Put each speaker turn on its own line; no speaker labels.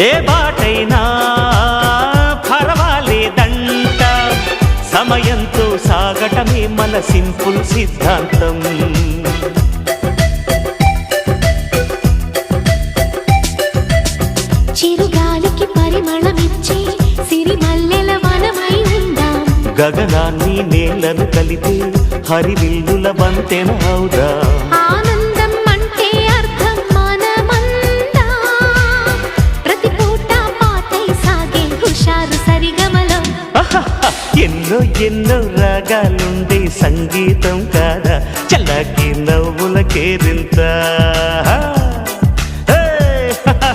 ఏ బాటైనా పర్వాలేదంట, సమయంతో సాగటమే మన సింపుల్ సిద్ధాంతం.
చిరుగాలికి పరిమళమిచ్చే సిరిమల్లెల వనమై ఉందాం,
గగనాన్ని నేలను కలిపే హరివిల్లుల వంతెన అవుదాం.
ఆనందం అంటే అర్థం మనమందా, ప్రతి పూట పాటై సాగే హుషారు సరిగమలో.
ఎన్నో ఎన్నో రాగాలుండే సంగీతం కాదా, చల్లకి నవ్వుల కేరింత.